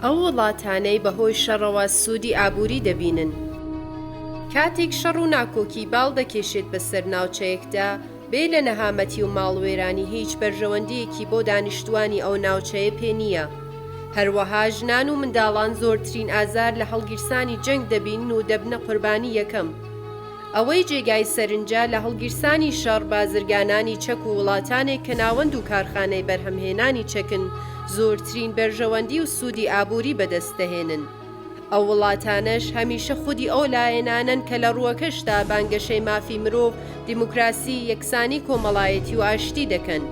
ئەو وڵاتانەی بەهۆی شەڕەوە سوودی ئابووری دەبینن. کاتێک شەڕ و ناکۆکی باڵ دەکێشێت بەسەر ناوچەیەکدا، بێ لە نەهامەتی و ماڵوێرانی هیچ بەرژەوەندەیەکی بۆ دانیشتوانی ئەو ناوچەیە پێ نییە. هەروەها ژنان و منداڵان زۆرترین ئازار لە هەڵگیرسانی جەنگ دەبینن و دەبنە قوربانی یەکەم. ئەوەی جێگای سەرنجە لە هەڵگیرسانی شەڕ بازرگانانی چەک و وڵاتانێک کە ناوەند و کارخانەی بەرهەمهێنانی چەکن زۆرترین بەرژەوەندی و سوودی ئابووری بەدەستدەهێنن. ئەو وڵاتانەش هەمیشە خودی ئەو لایەنانن کە لە ڕووەکەشدا بانگەشەی مافی مرۆڤ، دیموکراسی، یەکسانی کۆمەڵایەتی و ئاشتی دەکەن.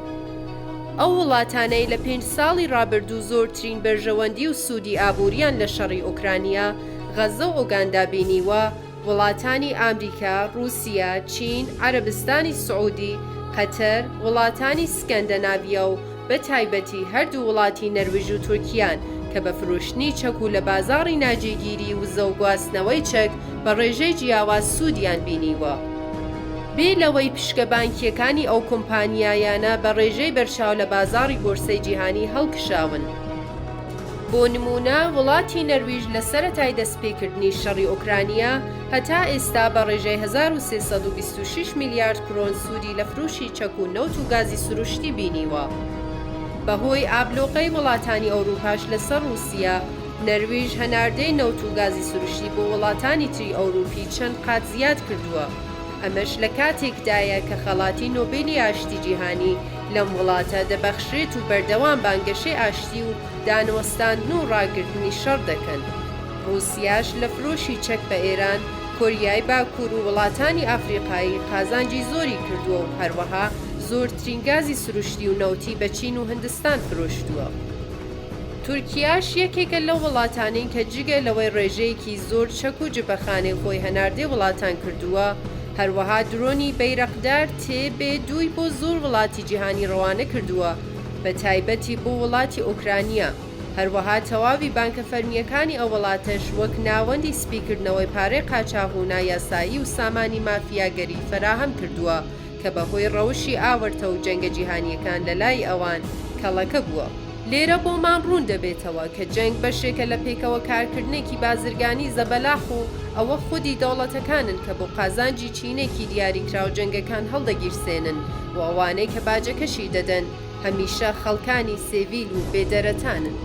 ئەو وڵاتانەی لە 5 ساڵی ڕابردوو زۆرترین بەرژەوەندی و سوودی ئابووریان لە شەڕی ئوکرانیا، غەزە و ئۆگاندا بینیوە، وڵاتانی ئامریکا، رووسیا، چین، عەرەبستانی سعودی، قەتەر، وڵاتانی سکەندەناڤیا و بە تایبەتی هەردوو وڵاتی نەرویژ و تورکیان کە بە فرۆشتنی چەک و لە بازاڕی ناجێگیری وزە و گواستنەوەی چەک بە ڕێژەی جیاواز سوودیان بینیوە. بێ لەوەی پشکە بانکیەکانی ئەو کۆمپانیایانە بە ڕێژەی بەرچاو لە بازاڕی بۆرسەی جیهانی هەڵکشاون. بۆ نمونە وڵاتی نەرویژ لە سەرەتای دەستپێکردنی شەڕی ئوکرانیا هەتا ئێستا بە ڕێژەی 1326 میلیارد کرۆن سوودی لە فرۆشی چەک و نەوت و گازی سروشتی بینیوە. بەهۆی ئابلۆقەی وڵاتانی ئەوروپاش لەسەر رووسیا، نەرویژ هەناردەی نەوت و گازی سروشتی بۆ وڵاتانی تری ئەوروپی چەند قات زیاد کردووە. ئەمەش لە کاتێکدایە کە خەڵاتی نۆبێلی ئاشتی جیهانی لەم وڵاتە دەبەخشێت و بەردەوام بانگەشەی ئاشتی و دانوەستاندن و ڕاگررتنی شەڕ دەکەن. رووسیاش لە فرۆشی چەک بە ئێران، کۆریای باکوور و وڵاتانی ئافریقایی قازانجی زۆری کردووە و هەروەها زۆرترین گازی سروشتی و نەوتی بە چین و هەندستان فرۆشتووە. تورکیاش یەکێکە لەو وڵاتانەی کە جگە لەوەی ڕێژەیەکی زۆر چەک و جبەخانەی خۆی هەناردەی وڵاتان کردووە، هەروەها درۆنی بەیرەقدار TB2 بۆ زۆر وڵاتی جیهانی ڕەوانە کردووە، بە تایبەتی بۆ وڵاتی ئوکرانیا. هەروەها تەواوی بانکە فەرمیەکانی ئەو وڵاتەش وەک ناوەندی سپیکردنەوەی پارەی قاچاغ و نایاسایی و سامانی مافیاگەری فراهەم کردووە کە بەهۆی ڕەوشی ئاوەرتە و جەنگە جیهانیەکان لە لای ئەوان کەڵەکە بووە. لێرە بۆمان ڕوون دەبێتەوە کە جەنگ بەشێکە لە پێکەوە کارکردنێکی بازرگانی زەبەلاخ و ئەوە خودی دەوڵەتەکانن کە بۆ قازانجی چینێکی دیاریکراو جەنگەکان هەڵدەگیرسێنن و ئەوانەی کە باجەکەشی دەدەن هەمیشە خەڵکانی سێڤیل و بێدەرەتانن.